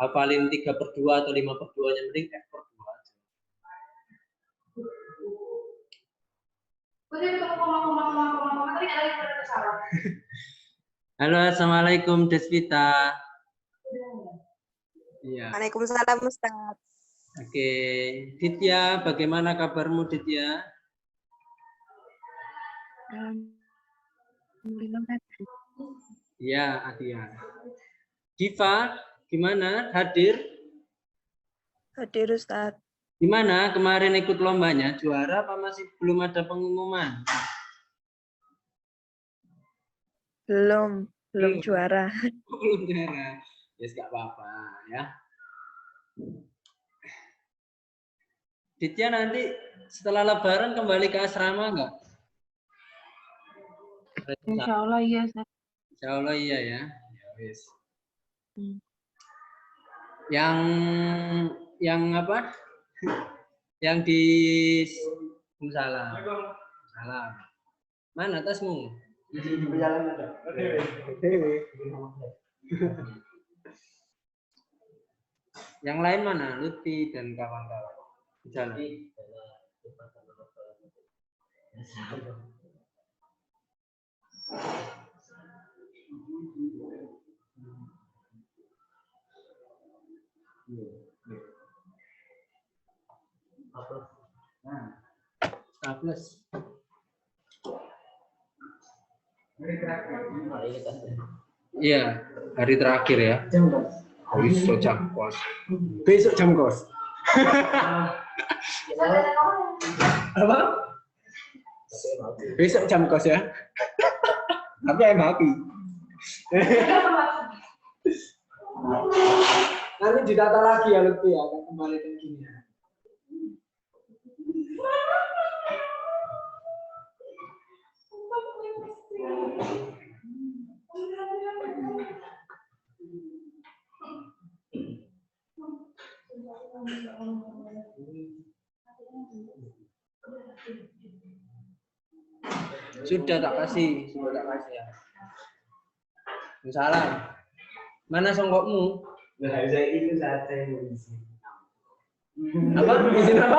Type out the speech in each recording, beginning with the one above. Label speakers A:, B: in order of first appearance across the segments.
A: hafalin 3/2 atau 5/2-nya, mending F/2 aja. Halo, assalamualaikum Desvita.
B: Ya. Waalaikumsalam Ustaz.
A: Oke, Ditya, bagaimana kabarmu Ditya?
C: Alhamdulillah.
A: Ya, Adia. Diva, gimana? Hadir?
B: Hadir Ustaz.
A: Gimana kemarin ikut lombanya? Juara apa masih belum ada pengumuman?
B: Belum juara.
A: Belum juara. Yes, gak apa-apa ya. Ditya nanti setelah Lebaran kembali ke asrama enggak?
C: Insya Allah iya.
A: Insya Allah iya ya. Yes. Yang apa? Yang di Salam. Salam. Mana tasmu? Berjalan ada. Yang lain mana? Lutfi dan kawan-kawan. Jalan. Plus. Iya, hari terakhir ya. Besok jam kos. Besok jam kos. Apa? Besok jam kos ya. Tapi I'm happy. Nanti didata lagi ya Lutfi ya, kembali ke gini. Sudah tak kasih ya. Salam. Mana songkokmu? Saya itu saat saya mengisi. Apa? Izin apa?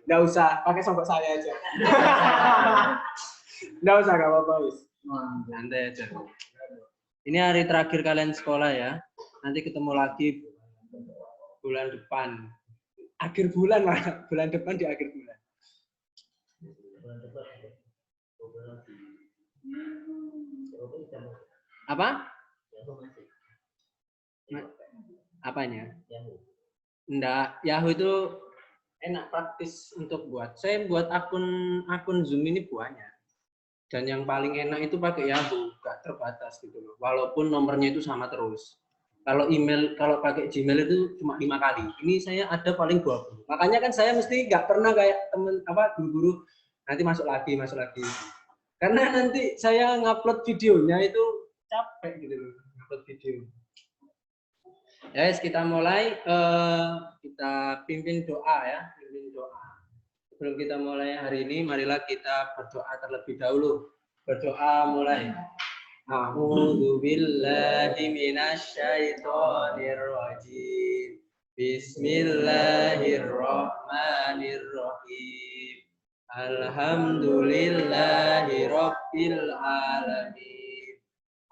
A: Nggak usah, pakai songkok saya aja. Nggak usah, nggak apa-apa. Santai aja. Ini hari terakhir kalian sekolah ya. Nanti ketemu lagi bulan depan. Akhir bulan lah. Bulan depan di akhir bulan. Apa? Apanya? Enggak, Yahoo itu enak, praktis untuk buat. Saya buat akun Zoom ini banyak. Dan yang paling enak itu pakai Yahoo, nggak terbatas gitu loh. Walaupun nomornya itu sama terus. Kalau email, kalau pakai Gmail itu cuma 5 kali. Ini saya ada paling 20. Makanya kan saya mesti nggak pernah kayak temen guru-guru nanti masuk lagi. Karena nanti saya ngupload videonya itu capek gitu loh, ngupload video. Ya, yes, kita mulai. Kita pimpin doa ya, Sebelum kita mulai hari ini, marilah kita berdoa terlebih dahulu. Berdoa mulai. A'udzu billahi minasyaitonir rajim. Bismillahirrahmanirrahim. Alhamdulillahi rabbil alamin.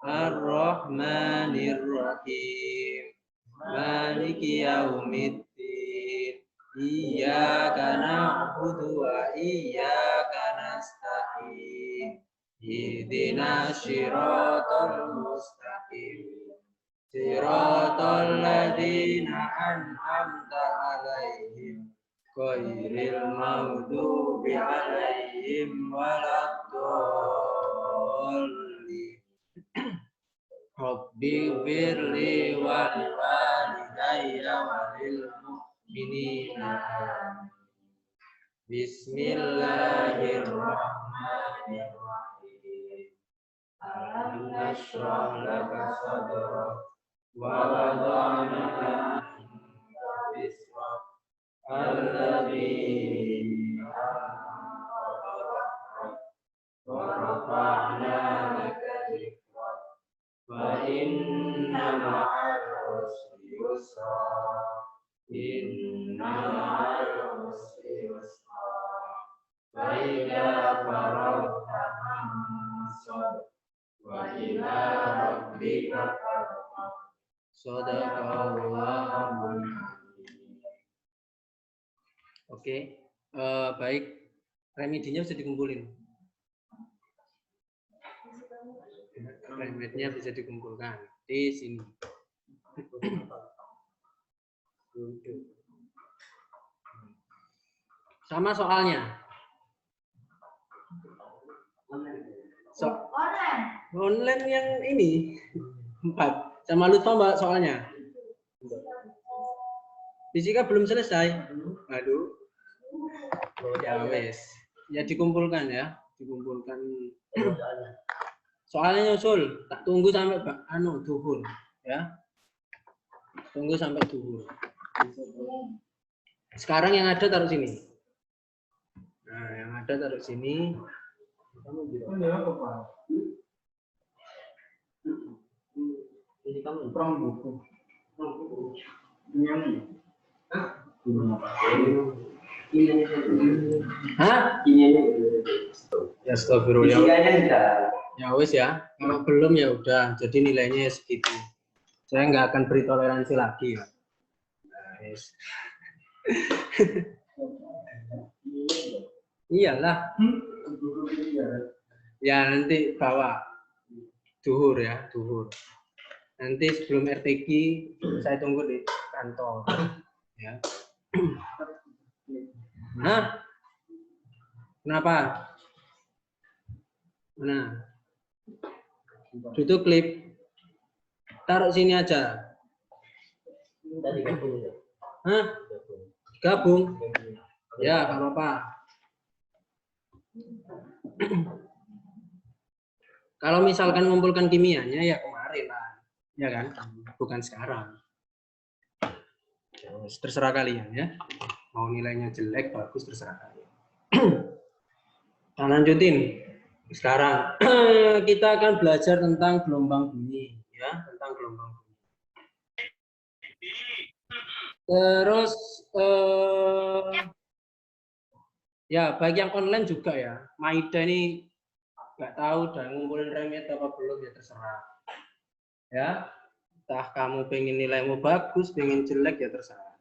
A: Ar-Rahmanir-Rahim. Maliki yaumiddin. Iyyaka na'budu wa iyyaka nasta'in. Ihdinas siratal mustaqim. Siratal ladzina an'amta 'alaihim ghairil maghdubi 'alaihim waladdallin. Rabbi firli wal walidayya walil mu'minina. Bismillahirrahmanirrahim. Alam nashrah laka sadrak wa wada'na anka wizrak alladzi wa rafa'na laka dzikrak wa inna ma'al usri yusra. Inna ma'al usri yusra. Fa idza faragta fansab. Wa ila rabbika farghab. Shadaqallahul azim. Oke, baik. Remedinya bisa dikumpulin. Remedinya bisa dikumpulkan di sini. Sama soalnya. Online yang ini 4. Sama Lutfa Mbak soalnya. Fisika belum selesai. Aduh. Ya wes. Ya dikumpulkan ya. Dikumpulkan. Soalnya nyusul. Tak tunggu sampai duhur. Ya. Tunggu sampai duhur. Sekarang yang ada taruh sini. Nah, yang ada taruh sini. Ini kamu perang buku. Hah? Ya astagfirullah. Ya wis ya. Kalau belum ya udah. Jadi nilainya segitu. Saya nggak akan beri toleransi lagi ya. Nah, yes. Iyalah. Ya nanti bawa duhur ya, duhur. Nanti sebelum RTQ saya tunggu di kantor. Ya. Hah? Kenapa? Mana? Tutup klip. Taruh sini aja. Hah? Gabung? Ya, nggak apa-apa. Kalau misalkan mengumpulkan kimianya ya kemarin lah, ya kan? Bukan sekarang. Terserah kalian ya. Mau nilainya jelek, bagus, terserah kalian. Nah, lanjutin. Sekarang kita akan belajar tentang gelombang bunyi, ya, tentang gelombang bunyi. Terus ya bagi yang online juga ya, Maida ini nggak tahu udah ngumpulin remit apa belum ya terserah. Ya, entah kamu pengen nilaimu bagus, pengen jelek ya terserah.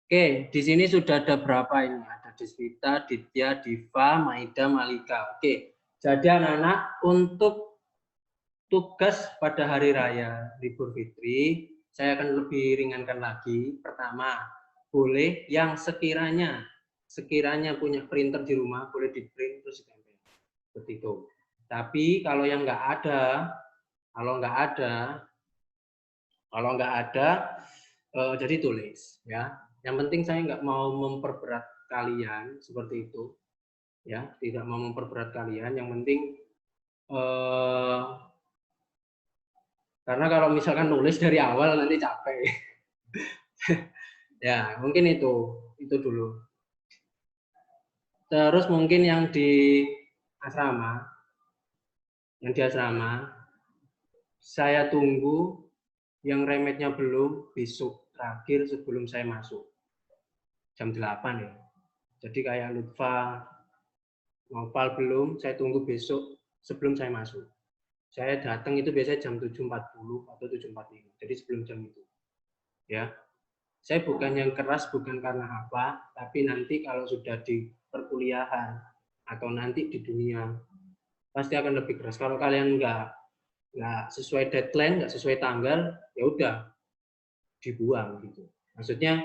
A: Oke, di sini sudah ada berapa ini? Ada Deswita, Ditya, Diva, Maida, Malika. Oke, jadi anak-anak untuk tugas pada hari raya libur fitri, saya akan lebih ringankan lagi. Pertama, boleh yang sekiranya punya printer di rumah, boleh di print terus ditempel. Seperti itu. Tapi kalau yang nggak ada, jadi tulis ya. Yang penting saya nggak mau memperberat kalian seperti itu ya, tidak mau memperberat kalian. Yang penting karena kalau misalkan nulis dari awal nanti capek. Ya mungkin itu dulu. Terus mungkin yang di asrama, saya tunggu yang remetnya belum besok terakhir sebelum saya masuk. Jam 8 ya. Jadi kayak Lutfa, Nopal belum, saya tunggu besok sebelum saya masuk. Saya datang itu biasanya jam 7.40 atau 7.45. Jadi sebelum jam itu. Ya. Saya bukan yang keras bukan karena apa, tapi nanti kalau sudah di perkuliahan atau nanti di dunia pasti akan lebih keras. Kalau kalian nggak sesuai deadline, nggak sesuai tanggal, ya udah dibuang gitu. Maksudnya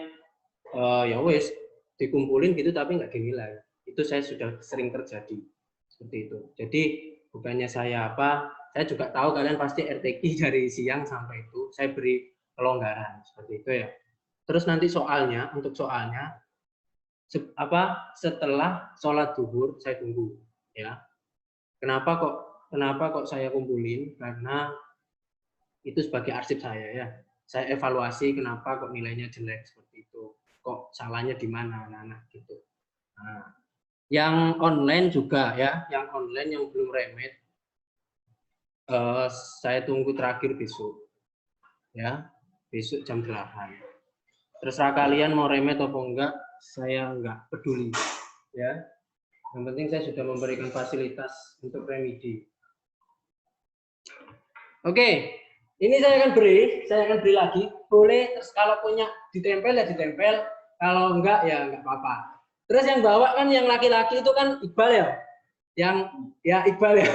A: ya wes dikumpulin gitu tapi nggak dinilai. Itu saya sudah sering terjadi seperti itu. Jadi Bukannya saya apa, saya juga tahu kalian pasti RTQ dari siang sampai itu, saya beri kelonggaran seperti itu ya. Terus nanti soalnya, untuk soalnya setelah sholat zuhur saya tunggu ya. Kenapa kok saya kumpulin? Karena itu sebagai arsip saya ya. Saya evaluasi kenapa kok nilainya jelek seperti itu. Kok salahnya di mana anak-anak gitu. Nah, yang online juga ya, yang online yang belum remit saya tunggu terakhir besok. Ya, besok jam 8. Terserah kalian mau remet atau enggak, saya enggak peduli ya. Yang penting saya sudah memberikan fasilitas untuk remedi. Oke, ini saya akan beri lagi. Boleh, terus kalau punya ditempel ya ditempel, kalau enggak ya enggak apa-apa. Terus yang bawa kan yang laki-laki itu kan Iqbal ya, yang ya Iqbal ya.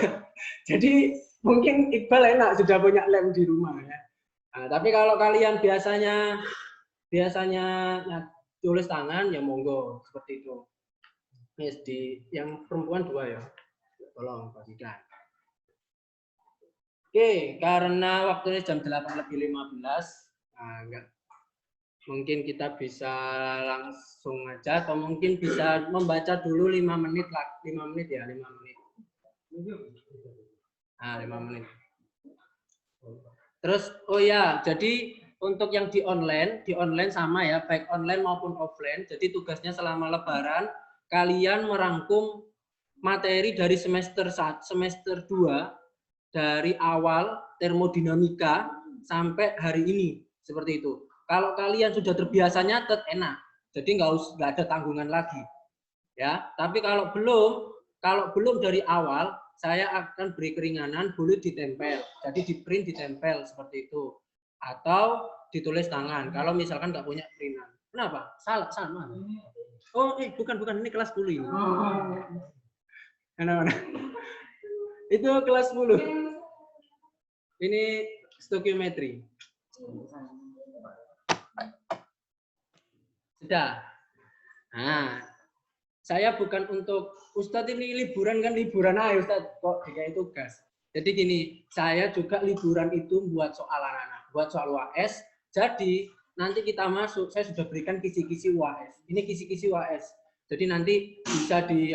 A: Jadi mungkin Iqbal enak sudah punya lem di rumah ya. Nah, tapi kalau kalian biasanya tulis tangan ya monggo seperti itu. Yes, yang perempuan 2 ya. Tolong bagikan. Oke, karena waktunya jam 8:15, nah, mungkin kita bisa langsung aja atau mungkin bisa membaca dulu 5 menit lah, 5 menit ya, 5 menit. Nah, 5 menit. Terus oh ya, jadi untuk yang di online sama ya, baik online maupun offline. Jadi tugasnya selama Lebaran kalian merangkum materi dari semester 2 dari awal termodinamika sampai hari ini seperti itu. Kalau kalian sudah terbiasa nyatet enak, jadi nggak ada tanggungan lagi, ya. Tapi kalau belum dari awal, saya akan beri keringanan, boleh ditempel, jadi di print ditempel seperti itu, atau ditulis tangan. Kalau misalkan nggak punya printan, kenapa? Salah sama. Oh, bukan ini kelas 10 ini. Mana? Itu kelas 10. Ini stokiometri. Sudah. Nah, saya bukan untuk Ustadz ini liburan aja Ustadz kok dikai tugas. Jadi gini, saya juga liburan itu buat soal anak-anak, buat soal UAS. Jadi nanti kita masuk, saya sudah berikan kisi-kisi UAS. Ini kisi-kisi UAS. Jadi nanti bisa di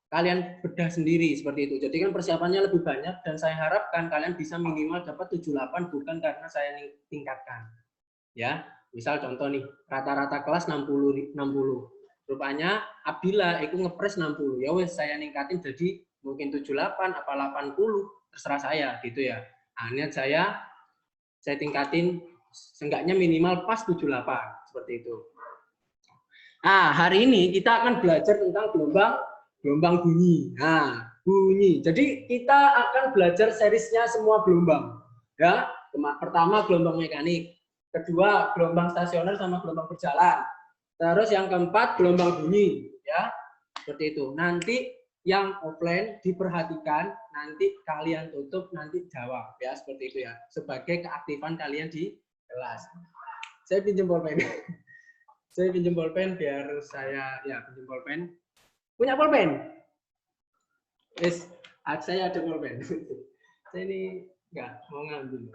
A: kalian bedah sendiri seperti itu. Jadi kan persiapannya lebih banyak dan saya harapkan kalian bisa minimal dapat 78 bukan karena saya tingkatkan. Ya, misal contoh nih, rata-rata kelas 60. Rupanya Abdillah itu ngepres 60. Ya wes saya ningkatin jadi mungkin 78 apa 80, terserah saya gitu ya. Nah, niat saya tingkatin seenggaknya minimal pas 78 seperti itu. Nah, hari ini kita akan belajar tentang gelombang bunyi. Nah, bunyi. Jadi kita akan belajar serisnya semua gelombang. Ya, pertama gelombang mekanik, kedua gelombang stasioner sama gelombang berjalan. Terus yang keempat gelombang bunyi, ya. Seperti itu. Nanti yang offline diperhatikan, nanti kalian tutup, nanti jawab, ya seperti itu ya. Sebagai keaktifan kalian di kelas. Saya pinjam pulpen. Saya pinjam pulpen biar saya pinjam pulpen. Punya pulpen? Yes, saya ada pulpen. Saya ini enggak mau ngambil.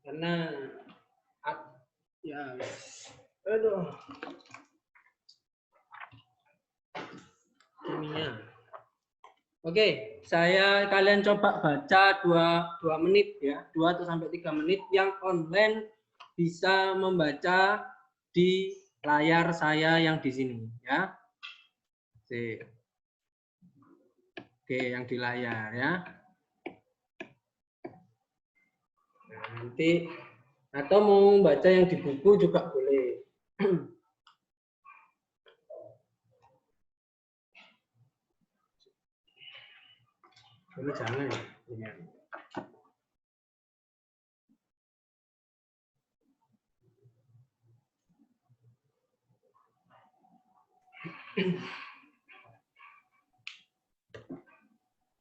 A: Karena ya aduh. Kimia. Oke, kalian coba baca 2 menit ya, 2 atau sampai 3 menit. Yang online bisa membaca di layar saya yang di sini ya. Oke, yang di layar ya. Nah, nanti atau mau baca yang di buku juga boleh. Ini jangan ya.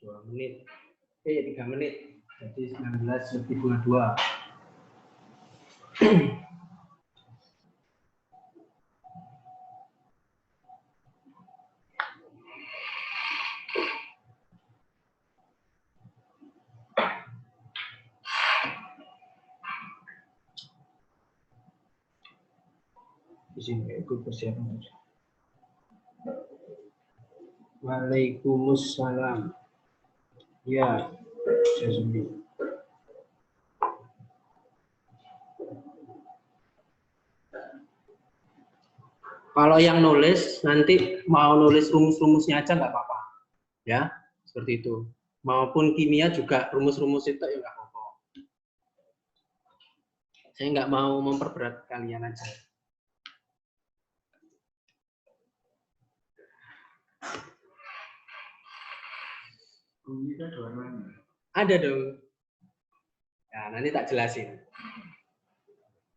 A: Dua menit, 3 menit. Jadi 19 lebih bunga 2. Di sini ikut persiapan. Waalaikumsalam. Ya, saya sendiri. Kalau yang nulis nanti mau nulis rumus-rumusnya aja nggak apa-apa, ya seperti itu. Maupun kimia juga rumus-rumus itu ya nggak apa-apa. Saya nggak mau memperberat kalian aja. Ada dong. Nah, nanti tak jelasin.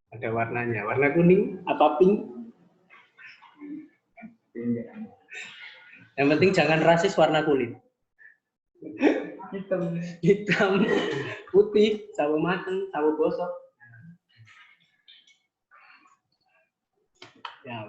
A: Ada warnanya, warna kuning, apa pink. Yang penting jangan rasis warna kulit. Hitam, putih, sawo mateng, sawo bosok. Ya.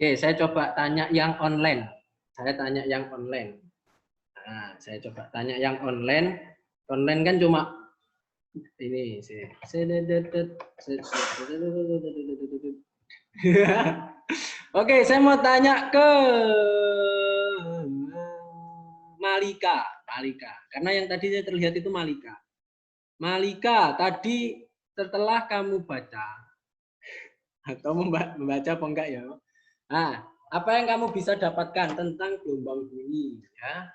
A: Oke, saya coba tanya yang online. Saya tanya yang online. Nah, saya coba tanya yang online. Online kan cuma ini sih. Oke, saya mau tanya ke Malika. Karena yang tadi saya terlihat itu Malika. Malika, tadi setelah kamu baca atau membaca apa enggak ya? Nah, apa yang kamu bisa dapatkan tentang gelombang bunyi? Ya,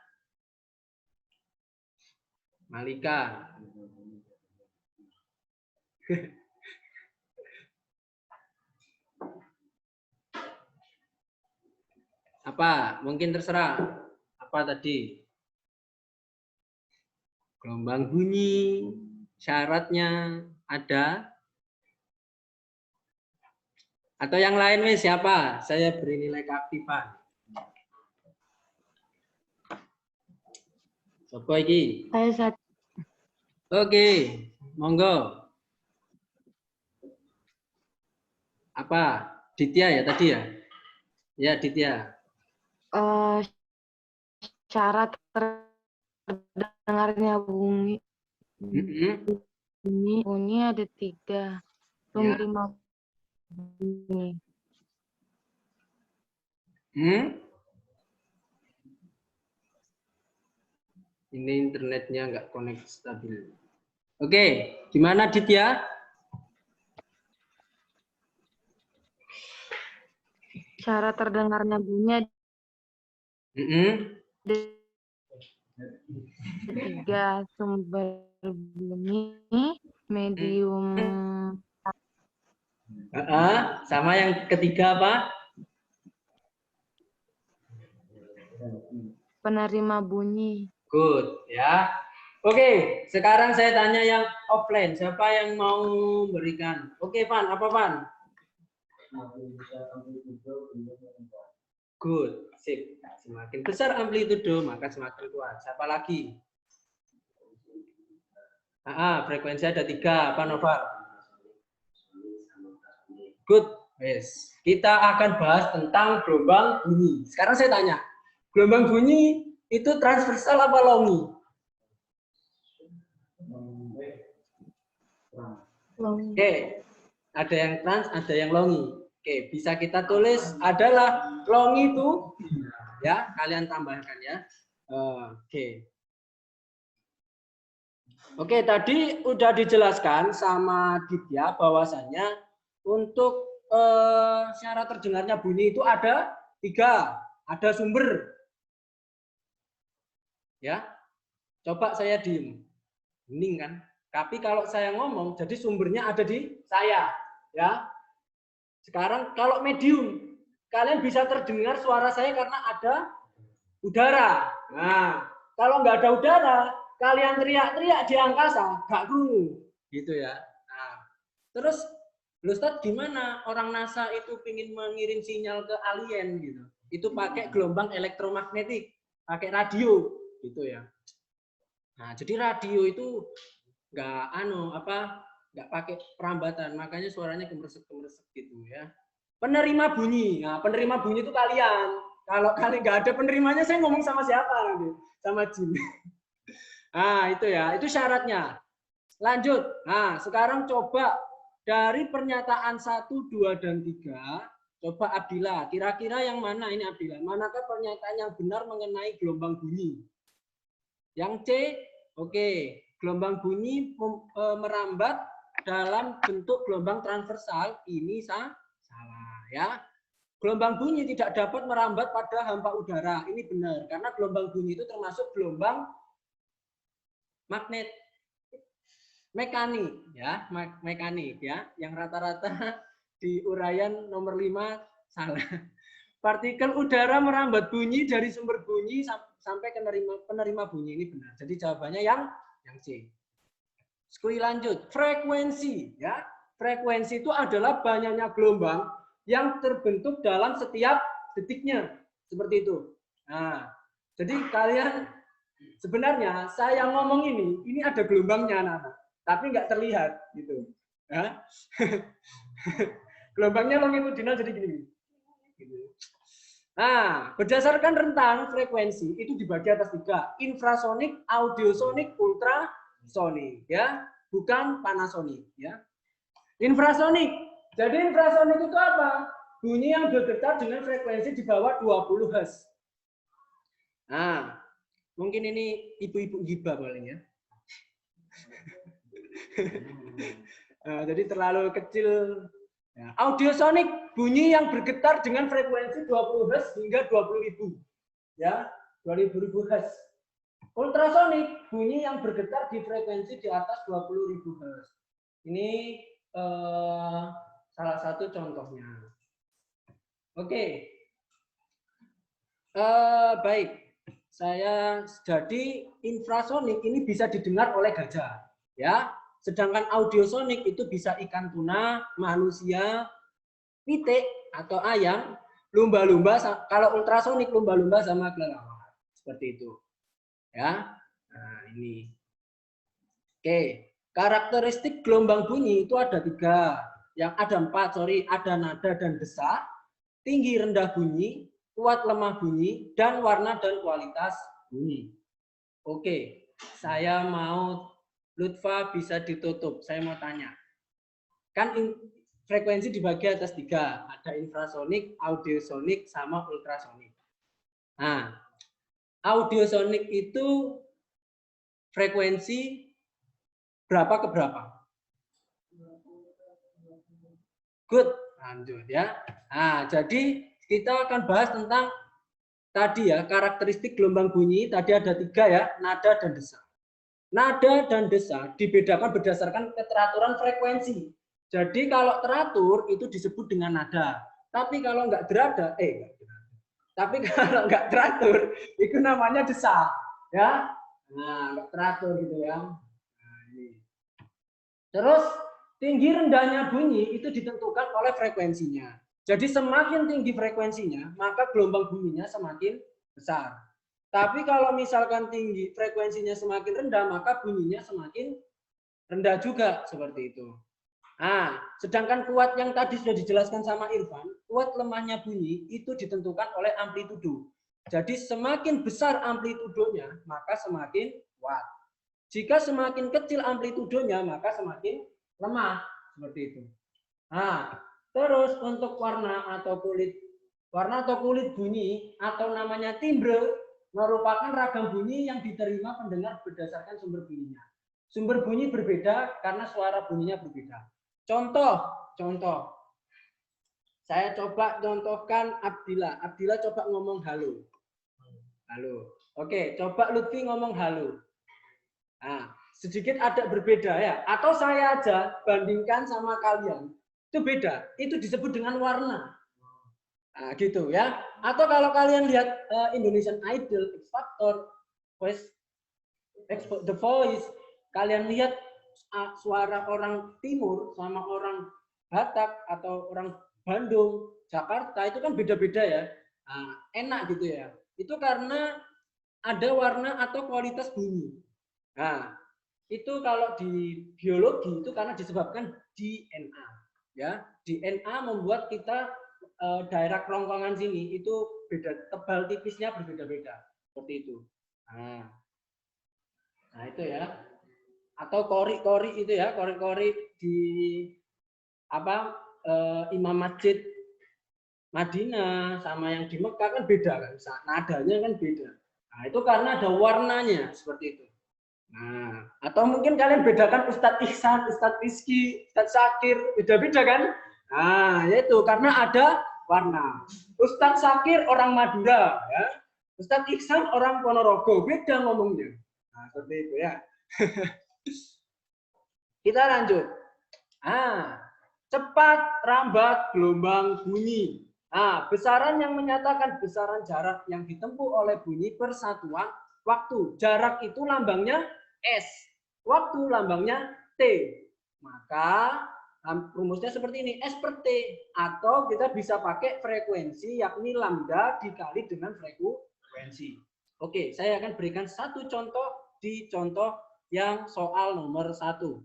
A: Malika. Apa? Mungkin terserah. Apa tadi? Gelombang bunyi, syaratnya ada? Atau yang lain wes siapa? Saya beri nilai keaktifan. Siapa iki?
B: Saya satu.
A: Oke, monggo. Apa? Ditya ya tadi ya? Ya, Ditya.
B: Syarat terdengarnya bunyi ada 3. Penerima bunyi.
A: Ini internetnya nggak connect stabil. Oke, gimana Ditya?
B: Syarat terdengarnya bunyi ada 3. Sumber bunyi, medium.
A: Sama yang ketiga apa?
B: Penerima bunyi.
A: Good, ya. Oke, sekarang saya tanya yang offline. Siapa yang mau berikan? Oke, Van. Apa, Van? Good, sip. Semakin besar amplitudo, maka semakin kuat. Siapa lagi? Frekuensi ada 3. Apa, Noval? Good, yes. Kita akan bahas tentang gelombang bunyi. Sekarang saya tanya, gelombang bunyi itu transversal apa longi? Oke, ada yang trans, ada yang longi. Oke, bisa kita tulis adalah longi itu, ya. Kalian tambahkan ya. Oke, tadi udah dijelaskan sama Ditya bahwasannya untuk syarat terdengarnya bunyi itu ada 3, ada sumber. Ya, coba saya diem, hening kan? Tapi kalau saya ngomong, jadi sumbernya ada di saya, ya. Sekarang kalau medium, kalian bisa terdengar suara saya karena ada udara. Nah, Kalau nggak ada udara, kalian teriak-teriak di angkasa, nggak krungu. Gitu ya. Nah, terus, Ustadz gimana orang NASA itu ingin mengirim sinyal ke alien gitu? Itu pakai gelombang elektromagnetik, pakai radio gitu ya. Nah, jadi radio itu nggak pakai perambatan, makanya suaranya gemeresek-gemeresek gitu ya. Penerima bunyi. Nah, penerima bunyi itu kalian. Kalau kalian nggak ada penerimanya, saya ngomong sama siapa nanti? Sama jin. Nah, itu ya, itu syaratnya. Lanjut. Nah, sekarang coba dari pernyataan 1, 2, dan 3, coba Abdillah. Kira-kira yang mana ini Abdillah? Manakah pernyataan yang benar mengenai gelombang bunyi? Yang C, oke. Gelombang bunyi merambat dalam bentuk gelombang transversal. Ini salah ya. Gelombang bunyi tidak dapat merambat pada hampa udara. Ini benar. Karena gelombang bunyi itu termasuk gelombang magnet. Mekanik ya, mekanik ya, yang rata-rata di uraian nomor 5 salah. Partikel udara merambat bunyi dari sumber bunyi sampai ke penerima bunyi, ini benar. Jadi jawabannya yang C. Sekali lanjut, frekuensi ya. Frekuensi itu adalah banyaknya gelombang yang terbentuk dalam setiap detiknya. Seperti itu. Nah, jadi kalian sebenarnya saya ngomong ini ada gelombangnya anak-anak. Tapi nggak terlihat gitu. Ya. Gelombangnya longitudinal jadi gini. Nah, berdasarkan rentang frekuensi itu dibagi atas 3, infrasonik, audiosonik, ultrasonik, ya, bukan panasonik, ya. Infrasonik. Jadi infrasonik itu apa? Bunyi yang bergetar dengan frekuensi di bawah 20 Hz. Nah, mungkin ini ibu-ibu gibah paling ya. Nah, jadi terlalu kecil. Ya. Audiosonik, bunyi yang bergetar dengan frekuensi 20 Hz hingga 20.000. Ya, 20.000 Hz. Ultrasonik, bunyi yang bergetar di frekuensi di atas 20.000 Hz. Ini salah satu contohnya. Oke. Baik. Jadi infrasonik ini bisa didengar oleh gajah, ya. Sedangkan audiosonik itu bisa ikan tuna, manusia, pitik atau ayam, lumba-lumba. Kalau ultrasonik lumba-lumba sama kelelawar. Seperti itu, ya. Nah, ini. Oke, karakteristik gelombang bunyi itu ada 3, yang ada 4, ada nada dan desak, tinggi rendah bunyi, kuat lemah bunyi, dan warna dan kualitas bunyi. Oke, saya mau Lutfa bisa ditutup. Saya mau tanya. Kan frekuensi dibagi atas 3. Ada infrasonik, audiosonik, sama ultrasonik. Nah, audiosonik itu frekuensi berapa ke berapa? Good. Lanjut ya. Nah, jadi kita akan bahas tentang tadi ya, karakteristik gelombang bunyi. Tadi ada 3 ya, nada dan desak. Nada dan desak dibedakan berdasarkan keteraturan frekuensi. Jadi kalau teratur itu disebut dengan nada. Tapi kalau nggak tapi kalau nggak teratur itu namanya desak, ya. Nah, nggak teratur gitu ya. Nah, ini. Terus tinggi rendahnya bunyi itu ditentukan oleh frekuensinya. Jadi semakin tinggi frekuensinya, maka gelombang bunyinya semakin besar. Tapi kalau misalkan tinggi frekuensinya semakin rendah, maka bunyinya semakin rendah juga, seperti itu. Nah, sedangkan kuat yang tadi sudah dijelaskan sama Irfan, kuat lemahnya bunyi itu ditentukan oleh amplitudo. Jadi semakin besar amplitudonya, maka semakin kuat. Jika semakin kecil amplitudonya, maka semakin lemah, seperti itu. Nah, terus untuk warna atau kulit bunyi atau namanya timbre merupakan ragam bunyi yang diterima pendengar berdasarkan sumber bunyinya. Sumber bunyi berbeda karena suara bunyinya berbeda. Contoh. Saya coba contohkan Abdillah. Abdillah coba ngomong halo. Halo. Oke, coba Lutfi ngomong halo. Nah, sedikit ada berbeda ya. Atau saya aja bandingkan sama kalian. Itu beda. Itu disebut dengan warna. Nah, gitu ya. Atau kalau kalian lihat Indonesian Idol, X Factor, voice export the voice. Kalian lihat suara orang Timur sama orang Batak atau orang Bandung, Jakarta itu kan beda-beda ya. Nah, enak gitu ya. Itu karena ada warna atau kualitas bunyi. Nah, itu kalau di biologi itu karena disebabkan DNA. Ya, DNA membuat kita daerah kerongkongan sini itu beda, tebal tipisnya berbeda-beda seperti itu. Nah itu ya. Atau kori-kori itu ya, kori-kori di apa Imam Masjid Madinah sama yang di Mekah kan beda kan, nadanya kan beda. Nah itu karena ada warnanya seperti itu. Nah, atau mungkin kalian bedakan Ustadz Ihsan, Ustadz Rizky, Ustadz Syakir, beda-beda kan? Nah, yaitu karena ada warna. Ustadz Syakir orang Madura, ya. Ustadz Ihsan orang Ponorogo, beda ngomongnya. Nah, seperti itu ya. Kita lanjut. Cepat, lambat, gelombang, bunyi. Nah, besaran yang menyatakan besaran jarak yang ditempuh oleh bunyi persatuan waktu. Jarak itu lambangnya S. Waktu lambangnya T. Maka rumusnya seperti ini. S per T. Atau kita bisa pakai frekuensi yakni lambda dikali dengan frekuensi. Oke, saya akan berikan satu contoh di contoh yang soal nomor 1.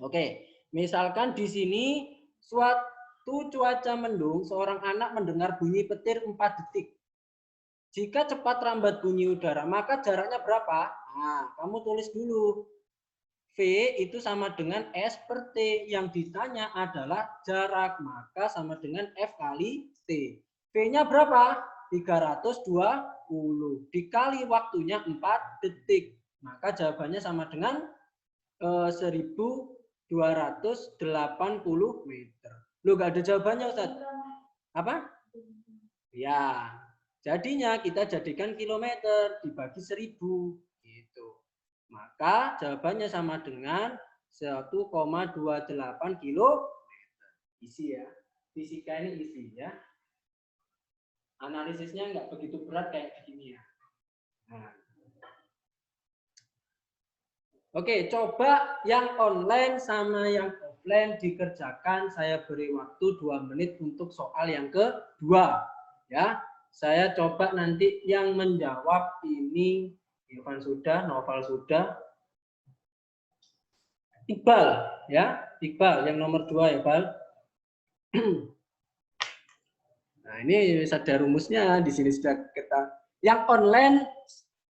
A: Oke, misalkan di sini suatu cuaca mendung, seorang anak mendengar bunyi petir 4 detik. Jika cepat lambat bunyi udara, maka jaraknya berapa? Nah, kamu tulis dulu. V itu sama dengan S per T. Yang ditanya adalah jarak, maka sama dengan F kali T. V-nya berapa? 320. Dikali waktunya 4 detik. Maka jawabannya sama dengan 1280 meter. Loh, nggak ada jawabannya, Ustaz. Apa? Ya, jadinya kita jadikan kilometer dibagi 1000 gitu. Maka jawabannya sama dengan 1,28 kilometer. Isi ya. Fisika ini isi ya. Analisisnya nggak begitu berat kayak begini ya. Nah. Oke, coba yang online sama yang offline dikerjakan. Saya beri waktu 2 menit untuk soal yang kedua. Ya, saya coba nanti yang menjawab ini Irfan sudah, Noval sudah, Iqbal ya, Iqbal yang nomor 2 ya, Iqbal. Nah, ini ada rumusnya di sini sudah kita. Yang online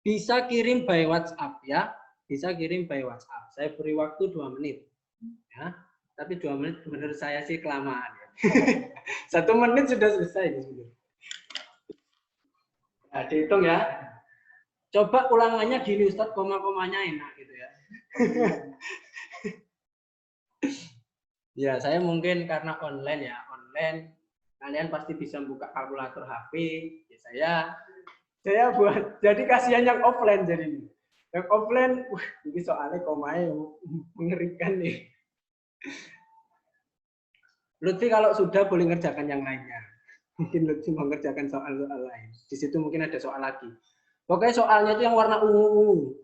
A: bisa kirim by WhatsApp ya, bisa kirim by WhatsApp. Saya beri waktu 2 menit ya, tapi 2 menit menurut saya sih kelamaan ya. 1 menit sudah selesai. Nah, dihitung ya. Coba ulangannya gini, Ustadz, koma-komanya enak gitu ya. Ya, saya mungkin karena online ya, online kalian pasti bisa buka kalkulator HP. Ya, saya buat, jadi kasihan yang offline jadi ini. Yang offline, ini soalnya komanya mengerikan nih. Lutfi kalau sudah boleh ngerjakan yang lainnya. Mungkin Lutfi mau ngerjakan soal-soal lain. Di situ mungkin ada soal lagi. Pokoknya soalnya itu yang warna ungu.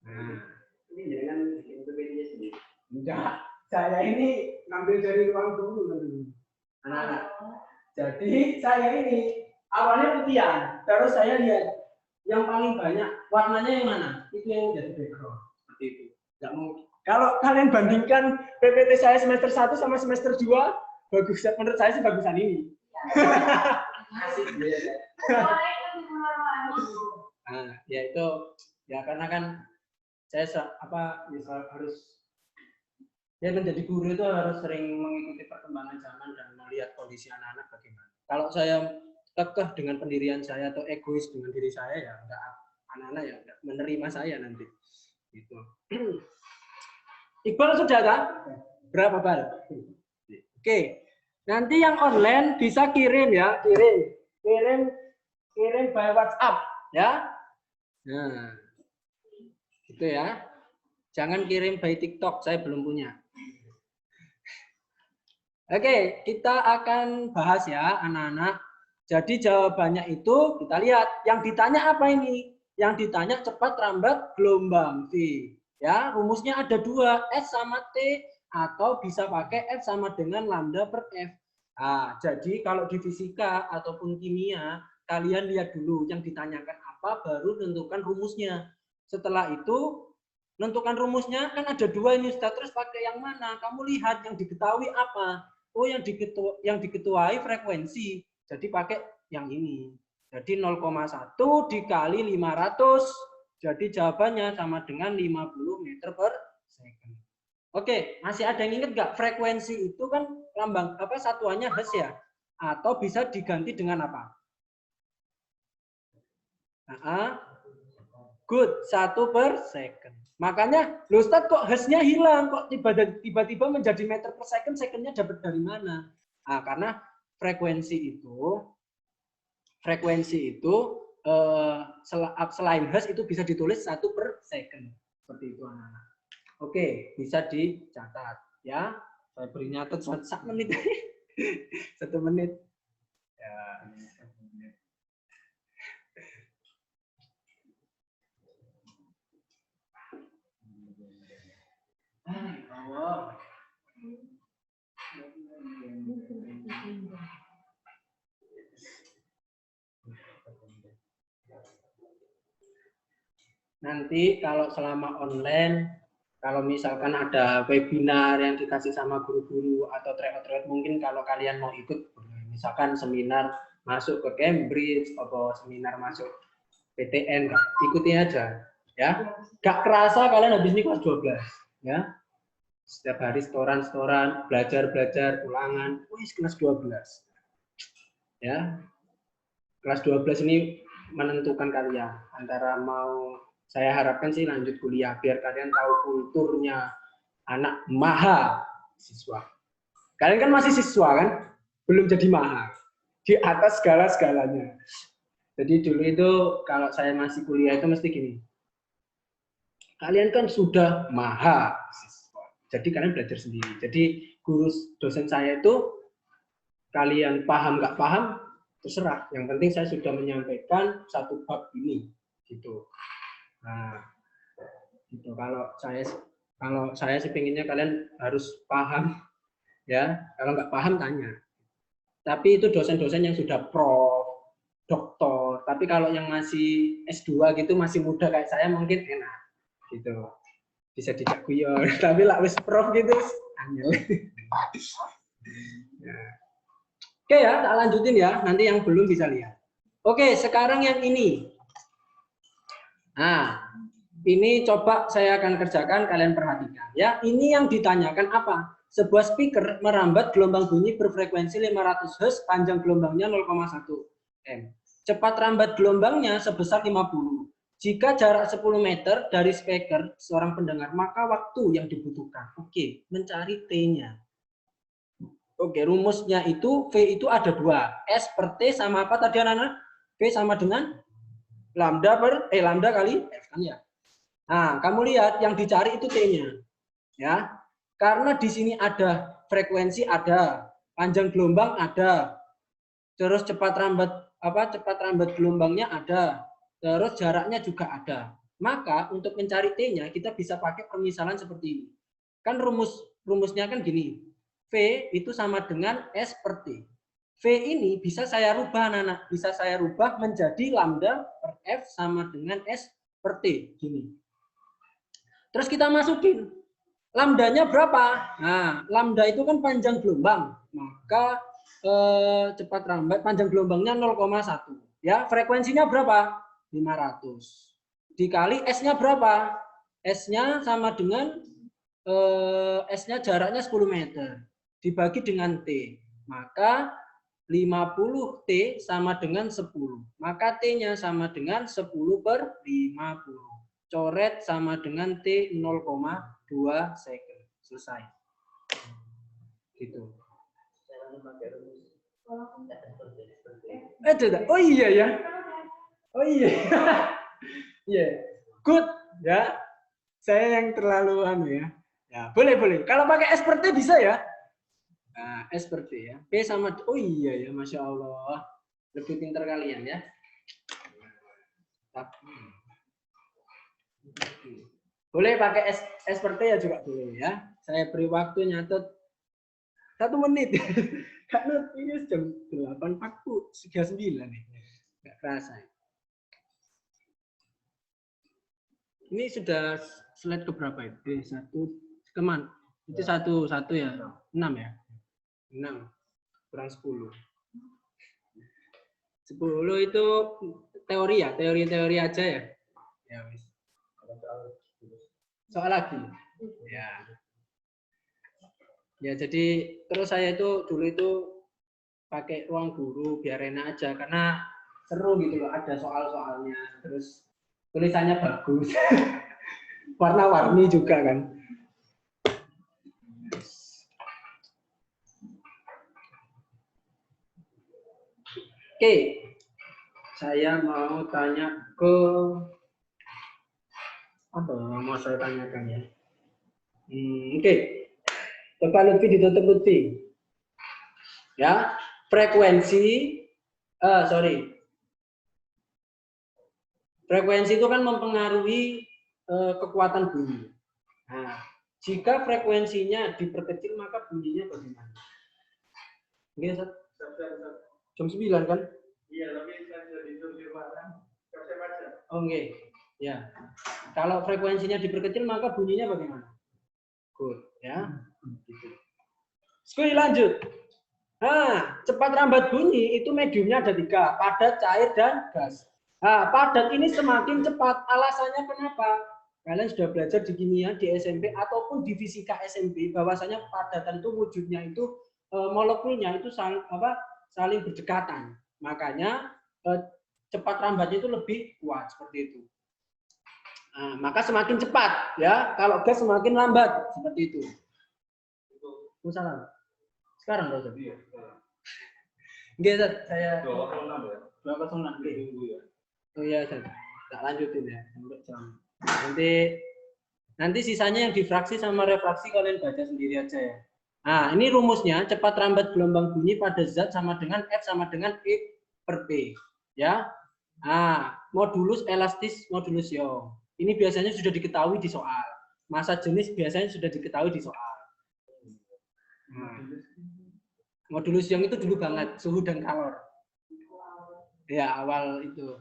A: Nah, ini jangan bikin PPT sendiri. Enggak, saya ini ngambil dari ruang dulu. Anak-anak. Jadi saya ini awalnya putihan, terus saya lihat yang paling banyak warnanya yang mana? Itu yang jadi background. Seperti itu. Enggak mungkin. Kalau kalian bandingkan PPT saya semester 1 sama semester 2, bagus, menurut saya sih bagusan ini. Asik ya. Nah, ya itu ya karena kan saya harus ya menjadi guru itu harus sering mengikuti perkembangan zaman dan melihat kondisi anak-anak bagaimana. Kalau saya kekeh dengan pendirian saya atau egois dengan diri saya ya enggak, anak-anak ya enggak menerima saya nanti. Gitu. Iqbal sudah kan? Berapa Bal? Oke. Nanti yang online bisa kirim ya, kirim by WhatsApp ya. Nah, itu ya. Jangan kirim by TikTok, saya belum punya. Oke, kita akan bahas ya anak-anak Jadi jawabannya itu kita lihat. Yang ditanya apa ini? Yang ditanya cepat rambat gelombang V. Ya, rumusnya ada dua, S sama T atau bisa pakai F sama dengan lambda per F. Nah, jadi kalau di fisika ataupun kimia, kalian lihat dulu yang ditanyakan apa, baru tentukan rumusnya. Setelah itu, tentukan rumusnya kan ada dua ini, Ustaz. Terus pakai yang mana? Kamu lihat yang diketahui apa. Oh, yang diketuai frekuensi. Jadi pakai yang ini. Jadi 0,1 dikali 500. Jadi jawabannya sama dengan 50 meter per second. Oke, masih ada yang ingat nggak? Frekuensi itu kan lambang apa satuannya Hertz ya? Atau bisa diganti dengan apa? Good, 1 per second. Makanya, loh Ustaz kok Hertz-nya hilang? Kok tiba-tiba menjadi meter per second? Second-nya dapat dari mana? Nah, karena frekuensi itu selain Hertz itu bisa ditulis 1 per second. Seperti itu anak-anak. Oke, bisa dicatat ya. Saya beri nyatet 1 menit. 1 menit. Ya. Allah. Nanti kalau selama online, kalau misalkan ada webinar yang dikasih sama guru-guru atau tryout mungkin kalau kalian mau ikut, misalkan seminar masuk ke Cambridge atau seminar masuk PTN, ikutin aja, ya. Gak kerasa kalian habis ini kelas 12, ya. Setiap hari setoran, belajar, ulangan, wis kelas 12. Ya. Kelas 12 ini menentukan kalian antara mau, saya harapkan sih lanjut kuliah biar kalian tahu kulturnya anak maha siswa. Kalian kan masih siswa kan? Belum jadi maha. Di atas segala-segalanya. Jadi dulu itu kalau saya masih kuliah itu mesti gini. Kalian kan sudah maha siswa. Jadi kalian belajar sendiri. Jadi guru dosen saya itu kalian paham nggak paham terserah. Yang penting saya sudah menyampaikan satu bab ini gitu. Nah, gitu. Kalau saya sih pengennya kalian harus paham ya. Kalau nggak paham tanya. Tapi itu dosen-dosen yang sudah prof, doktor. Tapi kalau yang masih S2 gitu masih muda kayak saya mungkin enak gitu. Bisa dijak guyon. Tapi lah wis prof gitu angel. Ya. Oke ya, tak lanjutin ya. Nanti yang belum bisa lihat. Oke, sekarang yang ini. Nah, ini coba saya akan kerjakan, kalian perhatikan. Ya, ini yang ditanyakan apa? Sebuah speaker merambat gelombang bunyi berfrekuensi 500 Hz, panjang gelombangnya 0,1 M. Cepat rambat gelombangnya sebesar 50. Jika jarak 10 meter dari speaker seorang pendengar, maka waktu yang dibutuhkan. Oke, mencari T-nya. Oke, rumusnya itu V itu ada 2. S per T sama apa tadi anak-anak? V sama dengan lambda kali F kan ya. Nah, kamu lihat yang dicari itu T-nya. Ya. Karena di sini ada frekuensi ada, panjang gelombang ada. Terus cepat rambat gelombangnya ada. Terus jaraknya juga ada. Maka untuk mencari T-nya kita bisa pakai permisalan seperti ini. Kan rumusnya kan gini. V itu sama dengan S per T. V ini bisa saya rubah anak-anak, bisa saya rubah menjadi lambda per F sama dengan S per T gini. Terus kita masukin lambdanya berapa? Nah, lambda itu kan panjang gelombang, maka cepat rambat panjang gelombangnya 0,1. Ya, frekuensinya berapa? 500. Dikali S-nya berapa? S-nya sama dengan S-nya jaraknya 10 meter. Dibagi dengan T. Maka 50 T sama dengan 10. Maka T-nya sama dengan 10 per 50. Coret sama dengan T 0,2 second. Selesai. Gitu. Oh iya ya. Oh iya. Iya. Good ya. Saya yang terlalu ya. Ya, boleh. Kalau pakai S per T bisa ya. Nah, S per T ya. P sama, oh iya ya, Masya Allah. Lebih pintar kalian ya. Boleh pakai SPT ya juga boleh ya. Saya beri waktu nyatet 1 menit. Karena ini jam 8.39 nih. Nggak kerasa. Ini sudah slide keberapa itu? Satu keman. Itu satu ya. 6 ya. 6 kurang 10. 10 itu teori ya, teori aja ya. Ya wis. Soal lagi. Ya. Ya jadi terus saya itu dulu itu pakai ruang guru biar enak aja karena seru gitu loh, ada soal-soalnya, terus tulisannya bagus. Warna-warni juga kan. Oke, saya mau tanya ke apa mau saya tanyakan ya? Oke, coba Lutfi ditutup Lutfi. Ya, frekuensi, frekuensi itu kan mempengaruhi kekuatan bunyi. Nah, jika frekuensinya diperkecil maka bunyinya bagaimana? Oke, jam 9 kan? Iya, tapi saya sudah dikonfirmasi. Oke, ya. Kalau frekuensinya diperkecil maka bunyinya bagaimana? Good, ya. Gitu. Sekali lanjut. Nah, cepat rambat bunyi itu mediumnya ada 3, padat, cair, dan gas. Nah, padat ini semakin cepat. Alasannya kenapa? Kalian sudah belajar di kimia, di SMP, ataupun di fisika SMP, bahwasanya padatkan itu wujudnya itu molekulnya itu saling berdekatan. Makanya cepat rambatnya itu lebih kuat seperti itu. Nah, maka semakin cepat ya. Kalau gas semakin lambat seperti itu. Salam. Sekarang Pak. Iya. Nggih, saya 206 ya. Oh iya, tak lanjutin ya sampai jam. Nanti sisanya yang difraksi sama refraksi kalian baca sendiri aja ya. Nah, ini rumusnya cepat rambat gelombang bunyi pada zat sama dengan F sama dengan E per P. Ya. Nah, modulus elastis, modulus Young. Ini biasanya sudah diketahui di soal. Massa jenis biasanya sudah diketahui di soal. Nah, modulus Young itu dulu banget, suhu dan kalor. Ya, awal itu.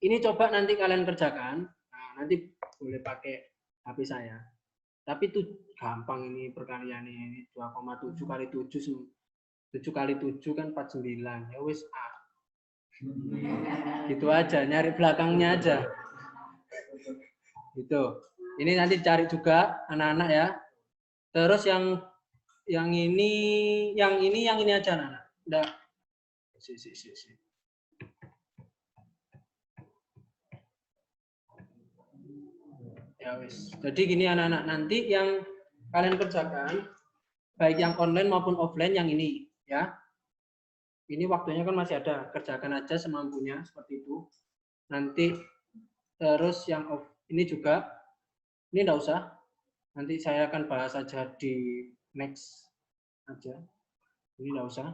A: Ini coba nanti kalian kerjakan. Nah, nanti boleh pakai HP saya. Tapi itu gampang ini perkalian ini 2,7 kali 7 7 kali 7 kan 49. Ya wis A. Gitu aja, nyari belakangnya aja. Gitu. Ini nanti cari juga anak-anak ya. Terus yang ini aja anak-anak. Udah. Ya wis. Jadi gini anak-anak, nanti yang kalian kerjakan baik yang online maupun offline yang ini ya. Ini waktunya kan masih ada, kerjakan aja semampunya seperti itu. Nanti terus yang off ini juga ini enggak usah. Nanti saya akan bahas aja di next aja. Ini enggak usah.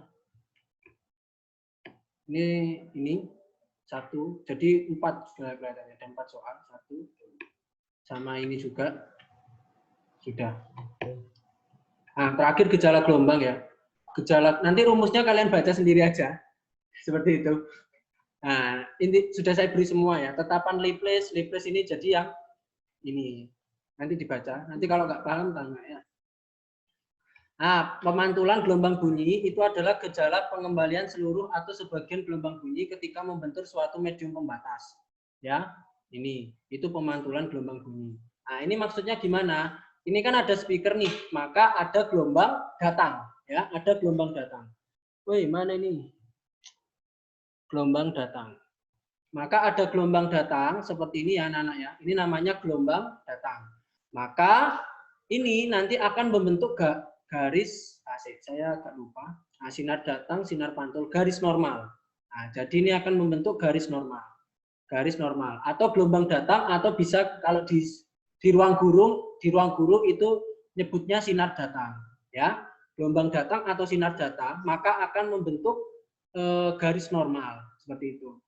A: Ini 1. Jadi 4 sudah kelihatannya, ada 4 soal, 1. Sama ini juga sudah. Nah, terakhir gejala gelombang ya. Gejala nanti rumusnya kalian baca sendiri aja. Seperti itu. Nah, ini sudah saya beri semua ya. Tetapan Laplace ini jadi yang ini. Nanti dibaca. Nanti kalau nggak paham tanya ya. Nah, pemantulan gelombang bunyi itu adalah gejala pengembalian seluruh atau sebagian gelombang bunyi ketika membentuk suatu medium pembatas. Ya. Ini, itu pemantulan gelombang bunyi. Nah, ini maksudnya gimana? Ini kan ada speaker nih, maka ada gelombang datang. Ya, ada gelombang datang. Woi, mana ini? Gelombang datang. Maka ada gelombang datang, seperti ini ya anak-anak ya. Ini namanya gelombang datang. Maka ini nanti akan membentuk garis, saya agak lupa. Nah, sinar datang, sinar pantul, garis normal. Nah, jadi ini akan membentuk garis normal. Garis normal atau gelombang datang atau bisa kalau di ruang guru itu nyebutnya sinar datang ya, gelombang datang atau sinar datang maka akan membentuk garis normal seperti itu.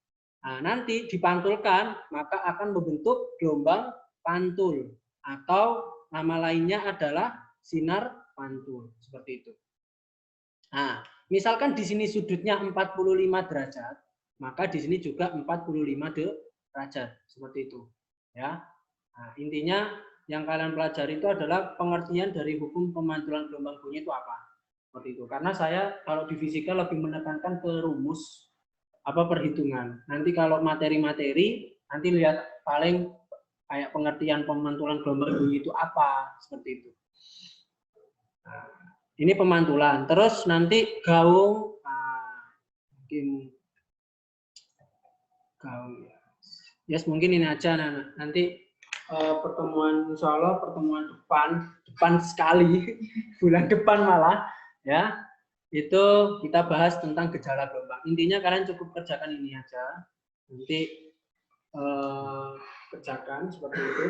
A: Nah, nanti dipantulkan maka akan membentuk gelombang pantul atau nama lainnya adalah sinar pantul seperti itu. Nah, misalkan di sini sudutnya 45 derajat, maka di sini juga 45 derajat seperti itu. Ya. Nah, intinya yang kalian pelajari itu adalah pengertian dari hukum pemantulan gelombang bunyi itu apa. Seperti itu. Karena saya kalau di fisika lebih menekankan ke rumus apa perhitungan. Nanti kalau materi-materi nanti lihat paling kayak pengertian pemantulan gelombang bunyi itu apa seperti itu. Nah, ini pemantulan. Terus nanti gaung, mungkin gaung. Yes, mungkin ini aja. Nanti pertemuan, insya Allah pertemuan depan sekali, bulan depan malah, ya. Itu kita bahas tentang gejala gelombang. Intinya kalian cukup kerjakan ini aja. Nanti kerjakan seperti itu.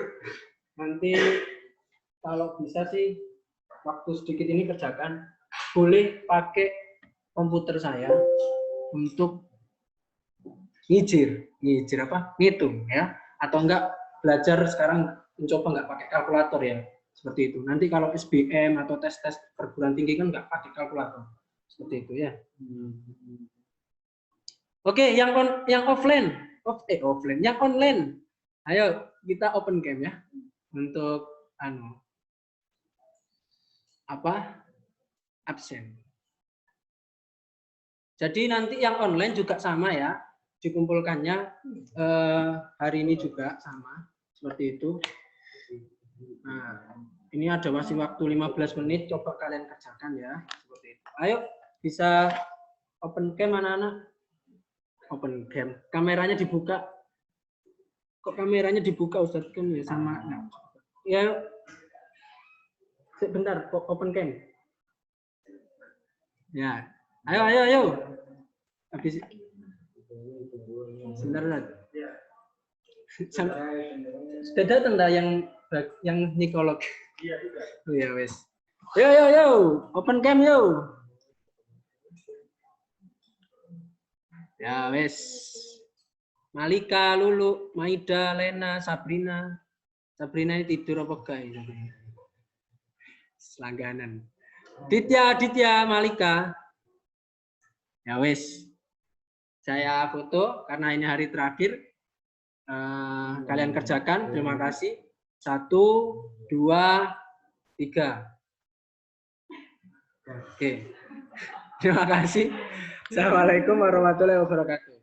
A: Nanti kalau bisa sih waktu sedikit ini kerjakan, boleh pakai komputer saya untuk ngijir apa? Ngitung ya. Atau enggak belajar sekarang mencoba enggak pakai kalkulator ya. Seperti itu. Nanti kalau SBM atau tes-tes perguruan tinggi kan enggak pakai kalkulator. Seperti itu ya. Oke, yang offline, offline, yang online. Ayo kita open cam ya untuk absen. Jadi nanti yang online juga sama ya, dikumpulkannya hari ini juga sama seperti itu. Nah, ini ada masih waktu 15 menit, coba kalian kerjakan ya seperti itu. Ayo bisa open cam anak-anak. Open cam, kameranya dibuka. Kok kameranya dibuka Ustadz kan ya sama. Ya, sebentar, kok open cam. Ya, ayo. Habis. Sebentar. Sudah datang dah yang psikolog. Iya. Oh ya wes. Yo, open cam yo. Ya wes. Malika, Lulu, Maida, Lena, Sabrina. Sabrina ini tidur apa enggak? Selangganan. Ditya, Malika. Ya wes. Saya foto karena ini hari terakhir. Kalian kerjakan. Terima kasih. 1, 2, 3. Oke. Terima kasih. Assalamualaikum warahmatullahi wabarakatuh.